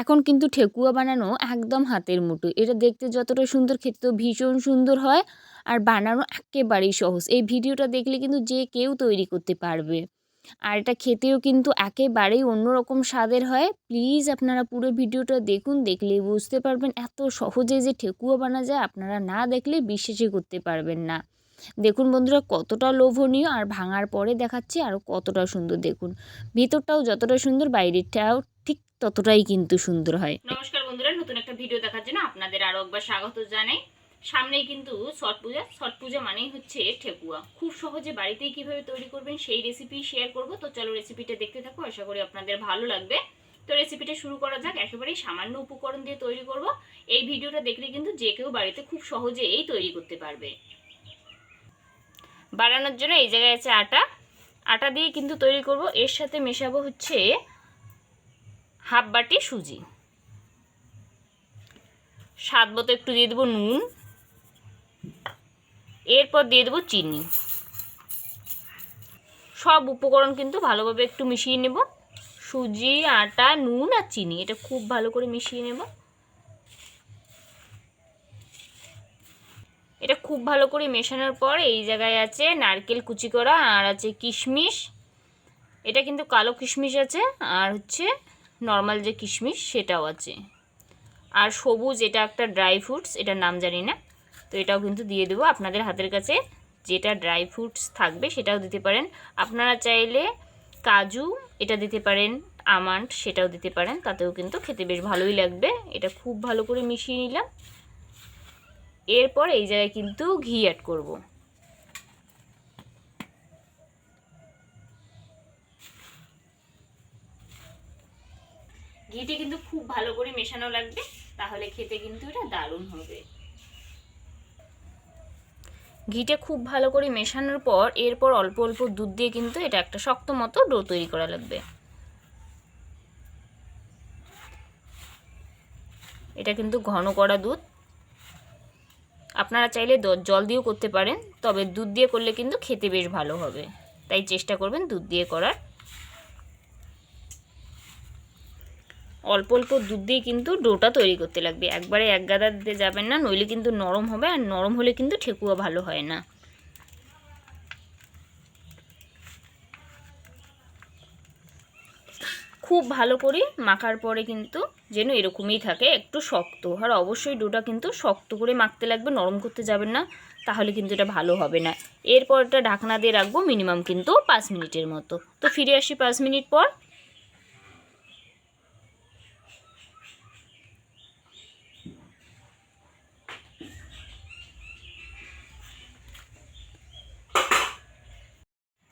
এখন কিন্তু ঠেকুয়া বানানো একদম হাতের মুঠো। এটা দেখতে যতটা সুন্দর খেতেও ভীষণ সুন্দর হয় আর বানানো একেবারেই সহজ। এই ভিডিওটা দেখলে কিন্তু যে কেউ তৈরি করতে পারবে। আর এটা খেতেও কিন্তু একেবারেই অন্যরকম স্বাদের হয়। প্লিজ আপনারা পুরো ভিডিওটা দেখুন, দেখলেই বুঝতে পারবেন এত সহজে যে ঠেকুয়া বানা যায় আপনারা না দেখলে বিশ্বাসই করতে পারবেন না। দেখুন বন্ধুরা কতটা লোভনীয়, আর ভাঙার পরে দেখাচ্ছি আরও কতটা সুন্দর। দেখুন ভিতরটাও যতটা সুন্দর বাইরেটাও ঠিক ততটাই কিন্তু সুন্দর হয়। নমস্কার বন্ধুরা, নতুন একটা ভিডিও দেখার জন্য আপনাদের আরও একবার স্বাগত জানাই। সামনেই কিন্তু ছট পূজা। ছট পূজা মানেই হচ্ছে ঠেকুয়া। খুব সহজে বাড়িতেই কিভাবে তৈরি করবেন সেই রেসিপি শেয়ার করব। তো চলো রেসিপিটা দেখতে থাকো, আশা করি আপনাদের ভালো লাগবে। তো রেসিপিটা শুরু করা যাক। একেবারেই সামান্য উপকরণ দিয়ে তৈরি করব। এই ভিডিওটা দেখলে কিন্তু যে কেউ বাড়িতে খুব সহজেই তৈরি করতে পারবে। বানানোর জন্য এই জায়গায় আছে আটা দিয়ে কিন্তু তৈরি করব। এর সাথে মেশাবো হচ্ছে হাফ বাটি সুজি, স্বাদ মতো একটু দিয়ে দেবো নুন, এরপর দিয়ে দেবো চিনি। সব উপকরণ কিন্তু ভালোভাবে একটু মিশিয়ে নেব। সুজি, আটা, নুন আর চিনি, এটা খুব ভালো করে মিশিয়ে নেব। এটা খুব ভালো করে মেশানোর পর এই জায়গায় আছে নারকেল কুচি করা, আর আছে কিশমিশ। এটা কিন্তু কালো কিশমিশ আছে, আর হচ্ছে নর্মাল যে কিশমিশ সেটাও আছে, আর সবুজ এটা একটা ড্রাই ফ্রুটস, এটার নাম জানি না। তো এটাও কিন্তু দিয়ে দেবো। আপনাদের হাতের কাছে যেটা ড্রাই ফ্রুটস থাকবে সেটাও দিতে পারেন। আপনারা চাইলে কাজু এটা দিতে পারেন, আমন্ড সেটাও দিতে পারেন, তাতেও কিন্তু খেতে বেশ ভালোই লাগবে। এটা খুব ভালো করে মিশিয়ে নিলাম। এরপর এই জায়গায় কিন্তু ঘি অ্যাড করব। ঘিটি কিন্তু খুব ভালো করে মেশানো লাগবে, তাহলে খেতে কিন্তু এটা দারুণ হবে। ঘিটা খুব ভালো করে মেশানোর পর এরপর অল্প অল্প দুধ দিয়ে কিন্তু এটা একটা শক্ত মতো ডো তৈরি করা লাগবে। এটা কিন্তু ঘন করা দুধ। আপনারা চাইলে জল দিয়েও করতে পারেন, তবে দুধ দিয়ে করলে কিন্তু খেতে বেশ ভালো হবে, তাই চেষ্টা করবেন দুধ দিয়ে করার। অল্প অল্প দুধ দিয়ে কিন্তু ডোটা তৈরি করতে লাগবে, একবারে এক গাদা দিতে যাবেন না, নইলে কিন্তু নরম হবে, আর নরম হলে কিন্তু ঠেকুয়া ভালো হয় না। খুব ভালো করে মাখার পরে কিন্তু যেন এরকমই থাকে, একটু শক্ত। আর অবশ্যই ডোটা কিন্তু শক্ত করে মাখতে লাগবে, নরম করতে যাবেন না, তাহলে কিন্তু এটা ভালো হবে না। এরপর এটা ঢাকনা দিয়ে রাখবো মিনিমাম কিন্তু 5 মিনিটের মতো। তো ফিরে আসি 5 মিনিট পর।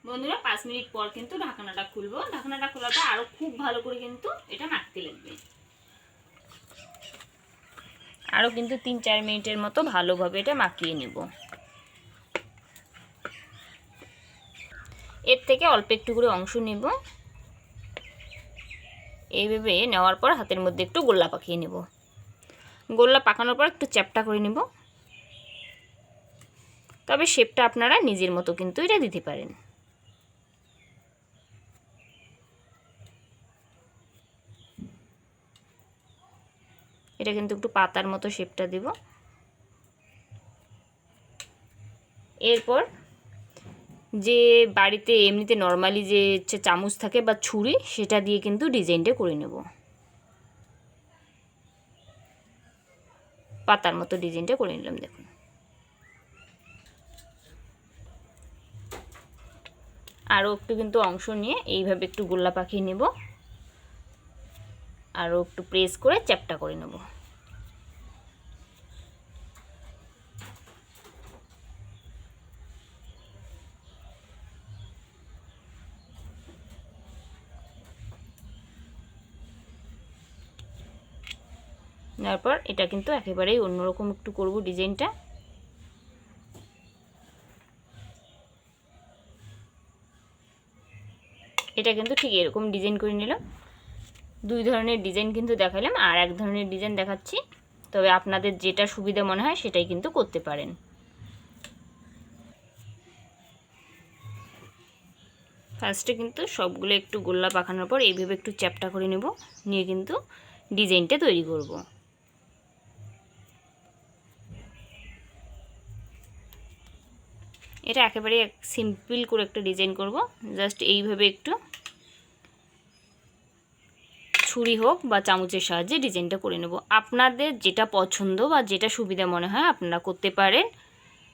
বন্ধুরা 5 মিনিট পর কিন্তু ঢাকনাটা খুলবো। ঢাকনাটা খোলাটা আরও খুব ভালো করে কিন্তু এটা মাখতে লাগবে। আরও কিন্তু 3-4 মিনিটের মতো ভালোভাবে এটা মাখিয়ে নেব। এর থেকে অল্প একটু করে অংশ নেব। এইভাবে নেওয়ার পর হাতের মধ্যে একটু গোল্লা পাকিয়ে নেব। গোল্লা পাকানোর পর একটু চ্যাপটা করে নেব। তবে শেপটা আপনারা নিজের মতো কিন্তু এটা দিতে পারেন। এটা কিন্তু একটু পাতার মতো শেপটা দেব। এরপর যে বাড়িতে এমনিতে নর্মালি যে চামচ থাকে বা ছুরি, সেটা দিয়ে কিন্তু ডিজাইনটা করে নেব। পাতার মতো ডিজাইনটা করে নিলাম। দেখুন আরও একটু কিন্তু অংশ নিয়ে এইভাবে একটু গোল্লা পাকিয়ে নেব, আরও একটু প্রেস করে চ্যাপটা করে নেব। তারপর এটা কিন্তু একেবারেই অন্যরকম একটু করব ডিজাইনটা। এটা কিন্তু ঠিক এরকম ডিজাইন করে নিলাম। 2 ধরনের ডিজাইন কিন্তু দেখালাম, আর এক ধরনের ডিজাইন দেখাচ্ছি, তবে আপনাদের যেটা সুবিধা মনে হয় সেটাই কিন্তু করতে পারেন। ফার্স্টে কিন্তু সবগুলো একটু গোল্লা পাকানোর পর এইভাবে একটু চ্যাপটা করে নেব, নিয়ে কিন্তু ডিজাইনটা তৈরি করব। এটা একেবারে সিম্পল করে একটা ডিজাইন করব। জাস্ট এইভাবে একটু ছুরি হোক বা চামচের সাহায্যে ডিজাইনটা করে নেব। আপনাদের যেটা পছন্দ বা যেটা সুবিধা মনে হয় আপনারা করতে পারেন।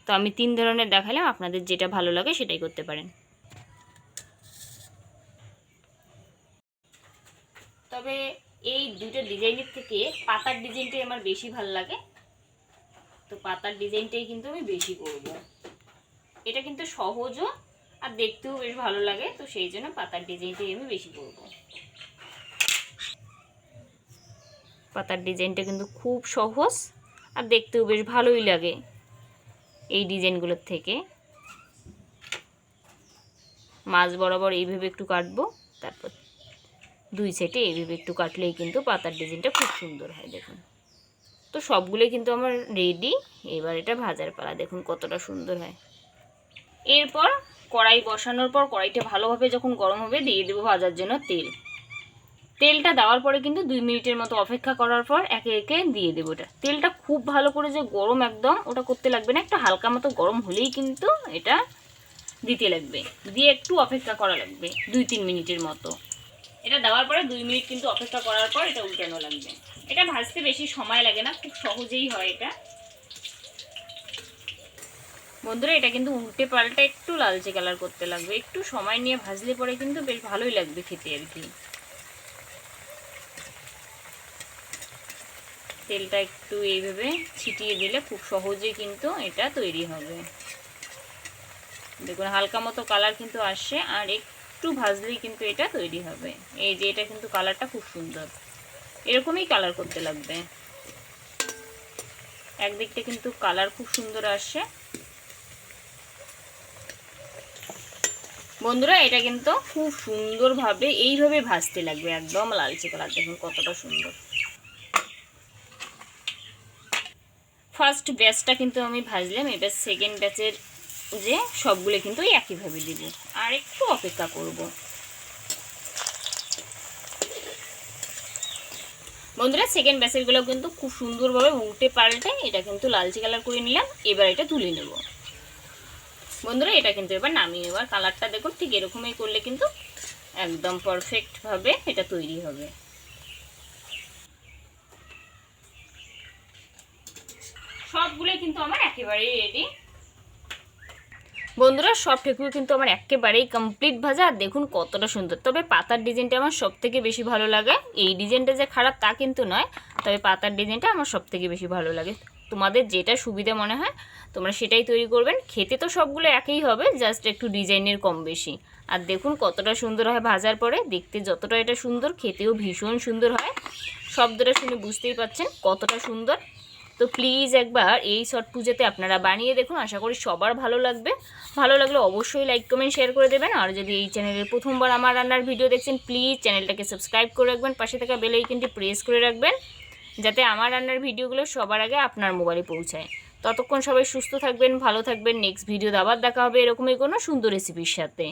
তো আমি 3 ধরনের দেখালাম, আপনাদের যেটা ভালো লাগে সেটাই করতে পারেন। তবে এই দুটো ডিজাইনের থেকে পাতার ডিজাইনটাই আমার বেশি ভালো লাগে। তো পাতার ডিজাইনটাই কিন্তু আমি বেশি করব। এটা কিন্তু সহজও আর দেখতেও বেশ ভালো লাগে, তো সেই জন্য পাতার ডিজাইনটাই আমি বেশি করব। পাতার ডিজাইনটা কিন্তু খুব সহজ আর দেখতেও বেশ ভালোই লাগে এই ডিজাইনগুলোর থেকে। মাছ বরাবর এইভাবে একটু কাটবো, তারপর 2 সাইডে এইভাবে একটু কাটলেই কিন্তু পাতার ডিজাইনটা খুব সুন্দর হয়। দেখুন, তো সবগুলোই কিন্তু আমার রেডি। এবার এটা ভাজার পালা, দেখুন কতটা সুন্দর হয়। এরপর কড়াই বসানোর পর কড়াইটা ভালোভাবে যখন গরম হবে দিয়ে দেবো ভাজার জন্য তেল। তেলটা দেওয়ার পরে কিন্তু 2 মিনিটের মতো অপেক্ষা করার পর একে একে দিয়ে দেবো এটা। তেলটা খুব ভালো করে যে গরম একদম ওটা করতে লাগবে না, একটু হালকা মতো গরম হলেই কিন্তু এটা দিতে লাগবে। দিয়ে একটু অপেক্ষা করা লাগবে 2-3 মিনিটের মতো। এটা দেওয়ার পরে 2 মিনিট কিন্তু অপেক্ষা করার পর এটা উল্টানো লাগবে। এটা ভাজতে বেশি সময় লাগে না, খুব সহজেই হয় এটা। বন্ধুরা, এটা কিন্তু উল্টে পাল্টা একটু লালচে কালার করতে লাগবে, একটু সময় নিয়ে ভাজলে পরে কিন্তু বেশ ভালোই লাগবে খেতে আর কি। তেলটা একটু এইভাবে ছিটিয়ে দিলে খুব সহজেই কিন্তু এটা তৈরি হবে। দেখুন হালকা মতো কালার কিন্তু আসছে, আর একটু ভাজলেই কিন্তু এটা তৈরি হবে। এই যে এটা কিন্তু কালারটা খুব সুন্দর, এরকমই কালার করতে লাগবে। একদিকটা কিন্তু কালার খুব সুন্দর আসছে। বন্ধুরা, এটা কিন্তু খুব সুন্দরভাবে এইভাবে ভাজতে লাগবে, একদম লালচে কালার। দেখুন কতটা সুন্দর। ফার্স্ট ব্যাচটা কিন্তু আমি ভাজলাম, এবার সেকেন্ড ব্যাচের যে সবগুলো কিন্তু একইভাবে দিব, আর একটু অপেক্ষা করব। বন্ধুরা, সেকেন্ড ব্যাচেরগুলো কিন্তু খুব সুন্দরভাবে উল্টে পাল্টে এটা কিন্তু লালচে কালার করে নিলাম। এবার এটা তুলে নেব। বন্ধুরা, এটা কিন্তু এবার নামিয়ে নেওয়ার কালারটা দেখুন, ঠিক এরকমই করলে কিন্তু একদম পারফেক্টভাবে এটা তৈরি হবে। সবগুলোই কিন্তু আমার একেবারেই রেডি। বন্ধুরা, সব ঠেকুয়া কিন্তু আমার একেবারেই কমপ্লিট ভাজা, আর দেখুন কতটা সুন্দর। তবে পাতার ডিজাইনটা আমার সবথেকে বেশি ভালো লাগে। এই ডিজাইনটা যে খারাপ তা কিন্তু নয়, তবে পাতার ডিজাইনটা আমার সবথেকে বেশি ভালো লাগে। তোমাদের যেটা সুবিধা মনে হয় তোমরা সেটাই তৈরি করবেন। খেতে তো সবগুলো একই হবে, জাস্ট একটু ডিজাইনের কম বেশি। আর দেখুন কতটা সুন্দর হয় ভাজার পরে। দেখতে যতটা এটা সুন্দর, খেতেও ভীষণ সুন্দর হয়। শব্দটা শুনে বুঝতেই পাচ্ছেন কতটা সুন্দর। তো প্লিজ একবার এই ছট পুজোতে আপনারা বানিয়ে দেখুন, আশা করি সবার ভালো লাগবে। ভালো লাগলে অবশ্যই লাইক কমেন্ট শেয়ার করে দেবেন। আর যদি এই চ্যানেলের প্রথমবার আমার রান্নার ভিডিও দেখছেন, প্লিজ চ্যানেলটাকে সাবস্ক্রাইব করে রাখবেন, পাশে থাকা বেল আইকনটি প্রেস করে রাখবেন, যাতে আমার রান্নার ভিডিওগুলো সবার আগে আপনার মোবাইলে পৌঁছায়। ততক্ষণ সবাই সুস্থ থাকবেন, ভালো থাকবেন। নেক্সট ভিডিও আবার দেখা হবে এরকমই কোনো সুন্দর রেসিপির সাথে।